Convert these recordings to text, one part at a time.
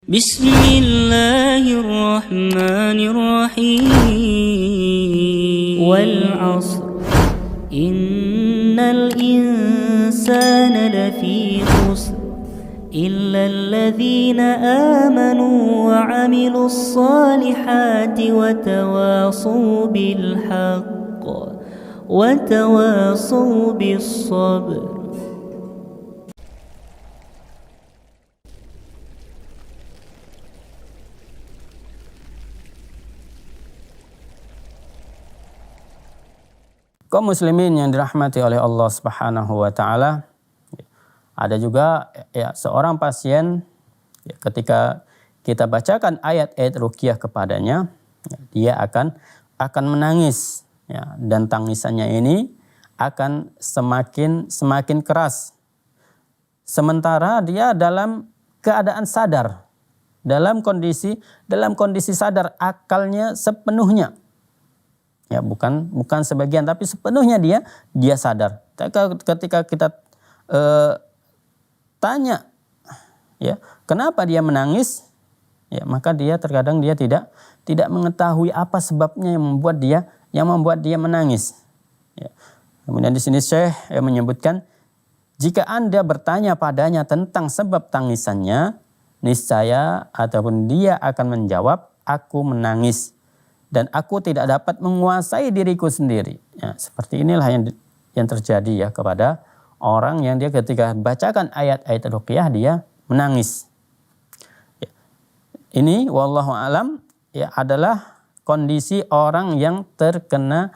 Bismillahirrahmanirrahim. Wal 'ashr. Innal insana lafi khusr. إلا الذين آمنوا وعملوا الصالحات وتواصوا بالحق وتواصوا بالصبر. Kaum muslimin yang dirahmati oleh Allah Subhanahu wa taala, ada juga ya seorang pasien ya, ketika kita bacakan ayat-ayat ruqyah kepadanya, ya, dia akan menangis ya, dan tangisannya ini akan semakin keras. Sementara dia dalam keadaan sadar, dalam kondisi sadar, akalnya sepenuhnya. Ya, bukan sebagian tapi sepenuhnya dia sadar. Ketika kita tanya ya kenapa dia menangis, ya maka dia terkadang dia tidak mengetahui apa sebabnya yang membuat dia menangis. Ya. Kemudian di sini Syekh menyebutkan, jika Anda bertanya padanya tentang sebab tangisannya, niscaya ataupun dia akan menjawab, aku menangis dan aku tidak dapat menguasai diriku sendiri. Ya, seperti inilah yang terjadi ya kepada orang yang dia ketika bacakan ayat-ayat ruqyah dia menangis. Ya. Ini wallahu alam ya adalah kondisi orang yang terkena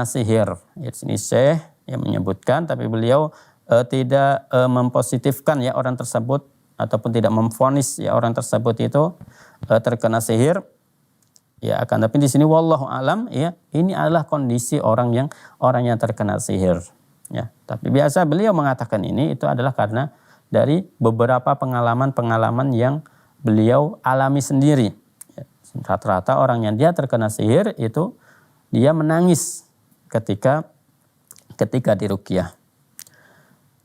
sihir. Ya, sini Syekh yang menyebutkan, tapi beliau tidak mempositifkan ya orang tersebut ataupun tidak memvonis ya orang tersebut itu terkena sihir. Ya, akan tapi di sini wallahu alam ya ini adalah kondisi orang yang terkena sihir. Ya, tapi biasa beliau mengatakan ini itu adalah karena dari beberapa pengalaman yang beliau alami sendiri. Ya, rata-rata orang yang dia terkena sihir itu dia menangis ketika diruqyah.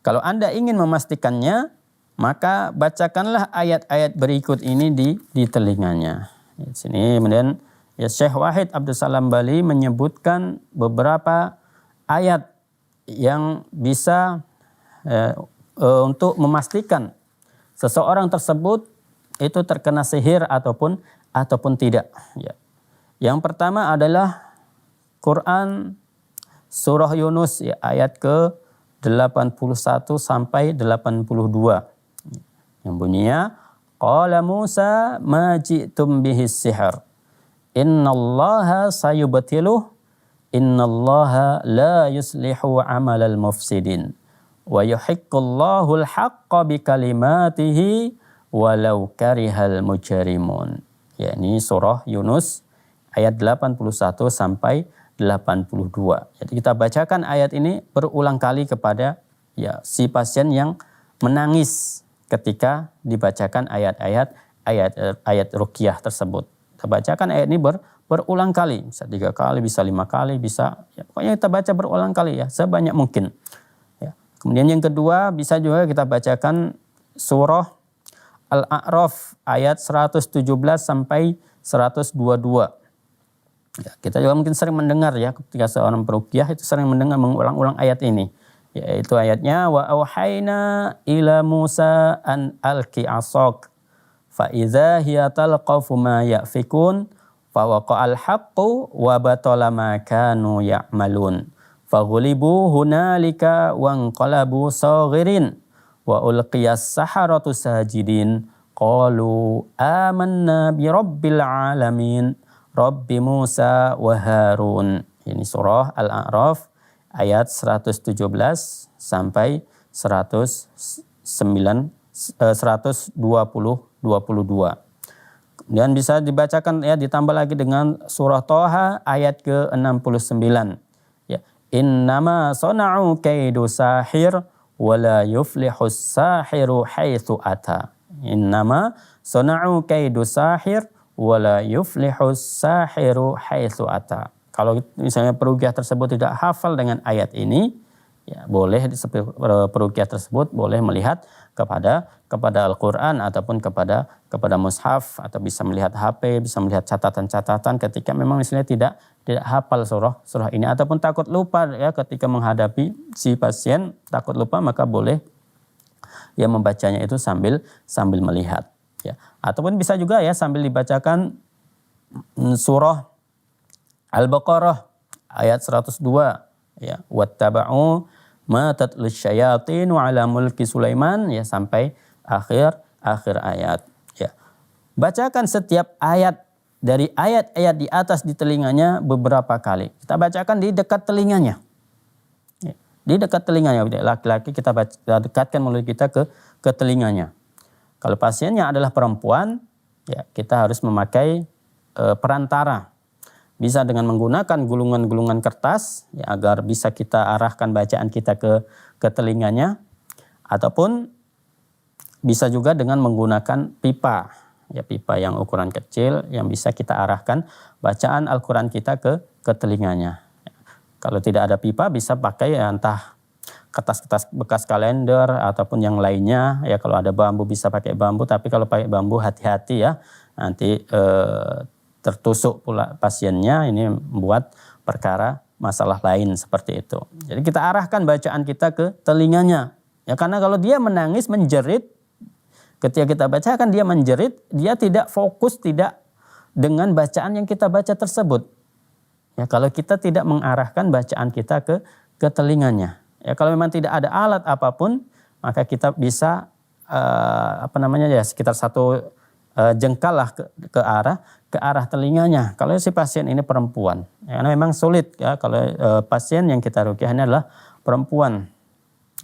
Kalau Anda ingin memastikannya, maka bacakanlah ayat-ayat berikut ini di telinganya. Di sini kemudian ya Syekh Wahid Abdul Salam Bali menyebutkan beberapa ayat yang bisa untuk memastikan seseorang tersebut itu terkena sihir ataupun tidak. Ya. Yang pertama adalah Quran surah Yunus ya, ayat ke 81 sampai 82. Yang bunyinya qala Musa ma ji'tum bihis sihr innallaha sayubtiluh innallaha la yuslihu amalal mufsidin wa yuhiqqullahu al-haqqa bikalimatihi walau karihal mujrimun. Ya, ini surah Yunus ayat 81 sampai 82. Jadi kita bacakan ayat ini berulang kali kepada ya si pasien yang menangis ketika dibacakan ayat ruqyah tersebut. Kita bacakan ayat ini berulang kali, bisa 3 kali, bisa 5 kali, bisa ya, pokoknya kita baca berulang kali ya, sebanyak mungkin. Ya. Kemudian yang kedua bisa juga kita bacakan surah Al-A'raf ayat 117 sampai 122. Ya, kita juga mungkin sering mendengar ya ketika seorang peruqyah itu sering mendengar mengulang-ulang ayat ini. Yaitu ayatnya wa auhayna ila Musa an alqi asaq fa idza hiya talqafu ma yafikun fa waqa'al haqqu wa batala ma kanu ya'malun fa ghulibu hunalika wa anqalabu saghirin wa ulqiyas saharatu sajidin qalu amanna bi rabbil alamin rabbi Musa wa Harun. Ini surah Al-A'raf ayat 117 sampai 122. Dan bisa dibacakan ya ditambah lagi dengan surah Thaha ayat ke-69. Ya, innama sana'u kaidu sahir wa la yuflihus sahiru haitsu ata. Innama sana'u kaidu sahir wa la yuflihus sahiru haitsu ata. Kalau misalnya peruqyah tersebut tidak hafal dengan ayat ini, Ya, boleh peruqyah tersebut boleh melihat kepada Al-Qur'an ataupun kepada mushaf, atau bisa melihat HP, bisa melihat catatan-catatan ketika memang misalnya tidak hafal surah ini, ataupun takut lupa ya ketika menghadapi si pasien takut lupa, maka boleh ya membacanya itu sambil melihat ya. Ataupun bisa juga ya sambil dibacakan surah Al-Baqarah ayat 102 ya, wattaba'u ma tatlu syayatinu ala mulki Sulaiman ya, sampai akhir ayat ya. Bacakan setiap ayat dari ayat-ayat di atas di telinganya beberapa kali. Kita bacakan di dekat telinganya. Ya, di dekat telinganya, laki-laki kita dekatkan mulut kita ke telinganya. Kalau pasiennya adalah perempuan, ya kita harus memakai perantara. Bisa dengan menggunakan gulungan-gulungan kertas ya, agar bisa kita arahkan bacaan kita ke telinganya, ataupun bisa juga dengan menggunakan pipa ya, pipa yang ukuran kecil yang bisa kita arahkan bacaan Al-Quran kita ke telinganya. Kalau tidak ada pipa bisa pakai ya, entah kertas-kertas bekas kalender ataupun yang lainnya ya. Kalau ada bambu bisa pakai bambu, tapi kalau pakai bambu hati-hati ya, nanti tertusuk pula pasiennya, ini membuat perkara masalah lain seperti itu. Jadi kita arahkan bacaan kita ke telinganya ya, karena kalau dia menangis menjerit ketika kita bacakan, dia menjerit, dia tidak fokus, tidak dengan bacaan yang kita baca tersebut ya, kalau kita tidak mengarahkan bacaan kita ke telinganya ya. Kalau memang tidak ada alat apapun, maka kita bisa sekitar satu jengkal lah ke arah telinganya. Kalau si pasien ini perempuan, ya, karena memang sulit ya kalau pasien yang kita ruqyah ini adalah perempuan,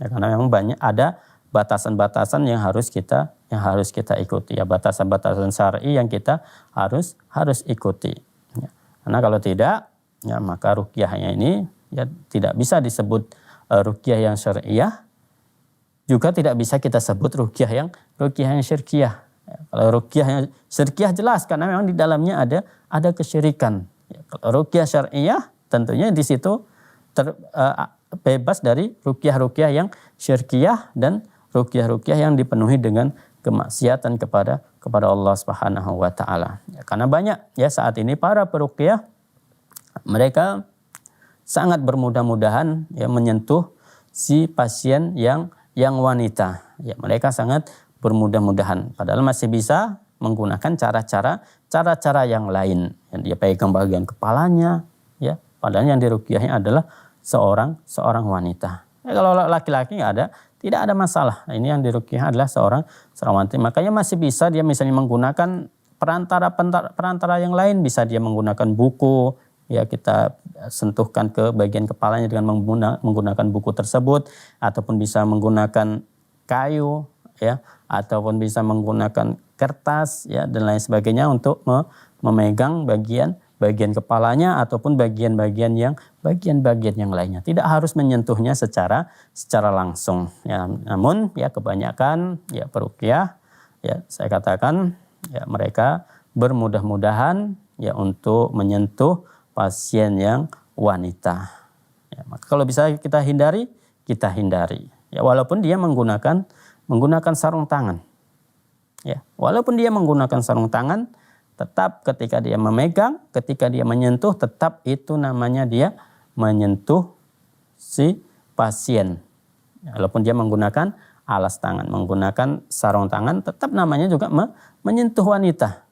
ya, karena memang banyak ada batasan-batasan yang harus kita ikuti ya, batasan-batasan syar'i yang kita harus ikuti. Ya. Karena kalau tidak, ya maka ruqyahnya ini ya tidak bisa disebut ruqyah yang syar'iyah, juga tidak bisa kita sebut ruqyah yang syirkiyah. Ya, kalau ruqyah yang syirkiyah jelas karena memang di dalamnya ada kesyirikan. Ya, kalau ruqyah syar'iyah tentunya di situ bebas dari ruqyah yang syirkiyah dan ruqyah yang dipenuhi dengan kemaksiatan kepada Allah Subhanahu wa taala. Ya, karena banyak ya saat ini para peruqyah mereka sangat bermudah-mudahan ya menyentuh si pasien yang wanita. Ya, mereka sangat bermudah-mudahan, padahal masih bisa menggunakan cara-cara yang lain. Yang dia pegang bagian kepalanya, ya, padahal yang diruqyahnya adalah seorang wanita. Ya, kalau laki-laki tidak ada masalah. Ini yang diruqyah adalah seorang wanita. Makanya masih bisa dia misalnya menggunakan perantara yang lain, bisa dia menggunakan buku, ya kita sentuhkan ke bagian kepalanya dengan menggunakan buku tersebut, ataupun bisa menggunakan kayu, ya, ataupun bisa menggunakan kertas ya dan lain sebagainya untuk memegang bagian kepalanya ataupun bagian-bagian yang lainnya. Tidak harus menyentuhnya secara langsung ya. Namun ya kebanyakan ya peruqyah ya saya katakan ya mereka bermudah-mudahan ya untuk menyentuh pasien yang wanita. Ya, maka kalau bisa kita hindari. Ya, walaupun dia menggunakan sarung tangan. Ya, walaupun dia menggunakan sarung tangan, tetap ketika dia memegang, ketika dia menyentuh, tetap itu namanya dia menyentuh si pasien. Ya, walaupun dia menggunakan alas tangan, menggunakan sarung tangan, tetap namanya juga menyentuh wanita.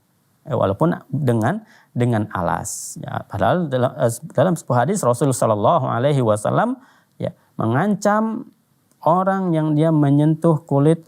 Ya, walaupun dengan alas. Ya, padahal dalam sebuah hadis Rasulullah SAW ya mengancam orang yang dia menyentuh kulit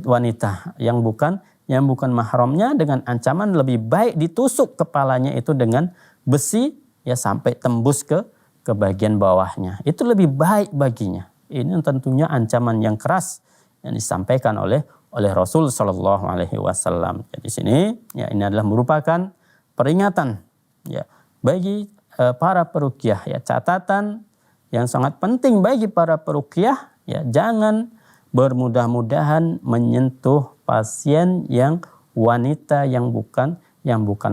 wanita yang bukan mahramnya dengan ancaman lebih baik ditusuk kepalanya itu dengan besi ya sampai tembus ke bagian bawahnya. Itu lebih baik baginya. Ini tentunya ancaman yang keras yang disampaikan oleh Rasul Shallallahu Alaihi Wasallam. Jadi sini ya ini adalah merupakan peringatan ya bagi para peruqyah ya, catatan yang sangat penting bagi para peruqyah ya, jangan bermudah-mudahan menyentuh pasien yang wanita yang bukan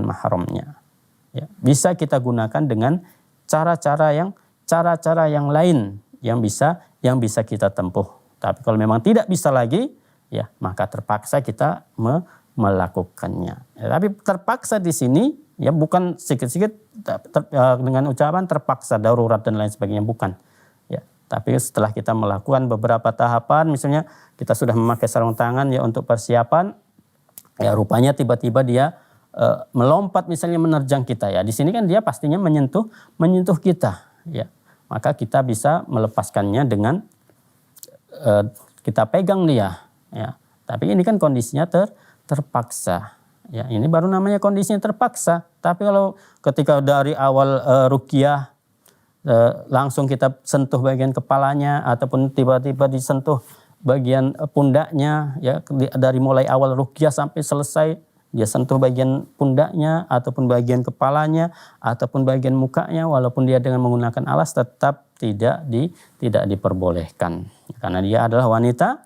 mahramnya. Ya, bisa kita gunakan dengan cara-cara yang lain yang yang bisa kita tempuh. Tapi kalau memang tidak bisa lagi, ya maka terpaksa kita melakukannya. Ya, tapi terpaksa di sini ya bukan sedikit-sedikit dengan ucapan terpaksa, darurat dan lain sebagainya, bukan. Ya, tapi setelah kita melakukan beberapa tahapan, misalnya kita sudah memakai sarung tangan ya untuk persiapan, ya rupanya tiba-tiba dia melompat misalnya menerjang kita ya. Di sini kan dia pastinya menyentuh kita ya. Maka kita bisa melepaskannya dengan kita pegang dia ya. Tapi ini kan kondisinya terpaksa. Ya, ini baru namanya kondisinya terpaksa. Tapi kalau ketika dari awal ruqyah langsung kita sentuh bagian kepalanya ataupun tiba-tiba disentuh bagian pundaknya ya, dari mulai awal ruqyah sampai selesai dia sentuh bagian pundaknya ataupun bagian kepalanya ataupun bagian mukanya, walaupun dia dengan menggunakan alas tetap tidak diperbolehkan karena dia adalah wanita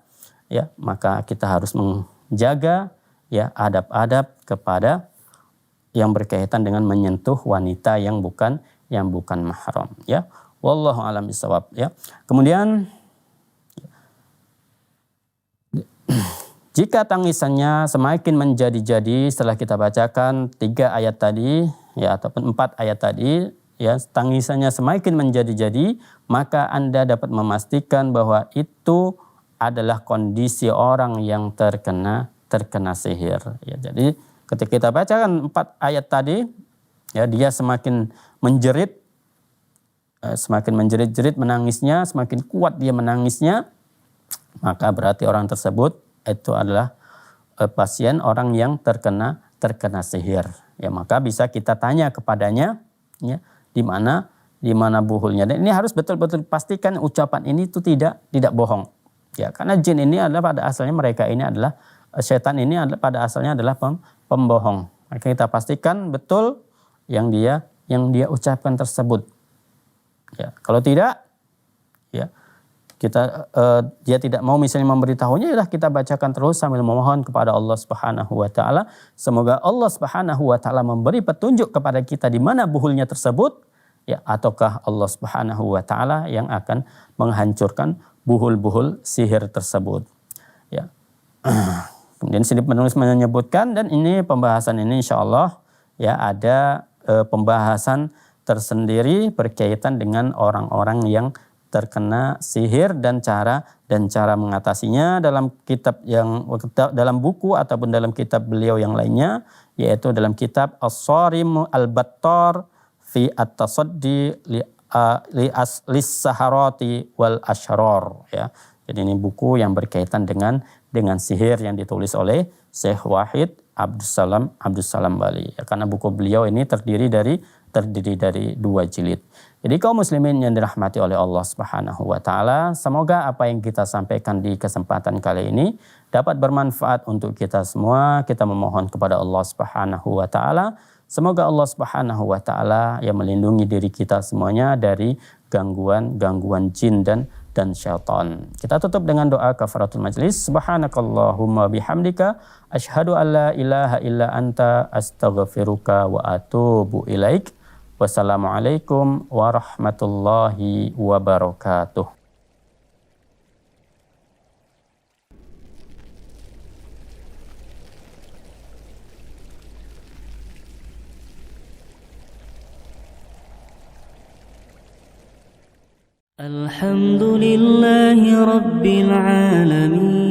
ya. Maka kita harus menjaga ya adab-adab kepada yang berkaitan dengan menyentuh wanita yang bukan mahram ya. Wallahu a'lam bishawab ya. Kemudian jika tangisannya semakin menjadi-jadi setelah kita bacakan 3 ayat tadi ya ataupun 4 ayat tadi ya, tangisannya semakin menjadi-jadi, maka Anda dapat memastikan bahwa itu adalah kondisi orang yang terkena sihir ya. Jadi ketika kita bacakan 4 ayat tadi ya, dia semakin menjerit-jerit menangisnya, semakin kuat dia menangisnya, maka berarti orang tersebut itu adalah pasien orang yang terkena sihir ya. Maka bisa kita tanya kepadanya ya, di mana buhulnya, dan ini harus betul-betul pastikan ucapan ini itu tidak bohong ya, karena jin ini adalah pada asalnya mereka ini adalah setan ini adalah pada asalnya adalah pembohong. Maka kita pastikan betul yang dia ucapkan tersebut ya. Kalau tidak ya dia tidak mau misalnya memberitahunya, ya kita bacakan terus sambil memohon kepada Allah Subhanahu wa taala. Semoga Allah Subhanahu wa taala memberi petunjuk kepada kita di mana buhulnya tersebut ya, ataukah Allah Subhanahu wa taala yang akan menghancurkan buhul-buhul sihir tersebut ya. Kemudian sini penulis menyebutkan, dan ini pembahasan ini insyaallah ya ada pembahasan tersendiri berkaitan dengan orang-orang yang terkena sihir dan cara mengatasinya dalam dalam buku ataupun dalam kitab beliau yang lainnya, yaitu dalam kitab As-Sarim Al-Battar fi At-Tasaddi lis-Saharati wal Ashrar ya. Jadi ini buku yang berkaitan dengan sihir yang ditulis oleh Syekh Wahid Abdussalam Bali ya, karena buku beliau ini terdiri dari 2 jilid. Jadi kaum muslimin yang dirahmati oleh Allah Subhanahu wa taala, semoga apa yang kita sampaikan di kesempatan kali ini dapat bermanfaat untuk kita semua. Kita memohon kepada Allah Subhanahu wa taala, semoga Allah Subhanahu wa taala yang melindungi diri kita semuanya dari gangguan jin dan syaitan. Kita tutup dengan doa kafaratul majlis. Subhanakallahumma bihamdika asyhadu an la ilaha illa anta astaghfiruka wa atubu ilaik. Wassalamualaikum warahmatullahi wabarakatuh. Alhamdulillahi rabbil alamin.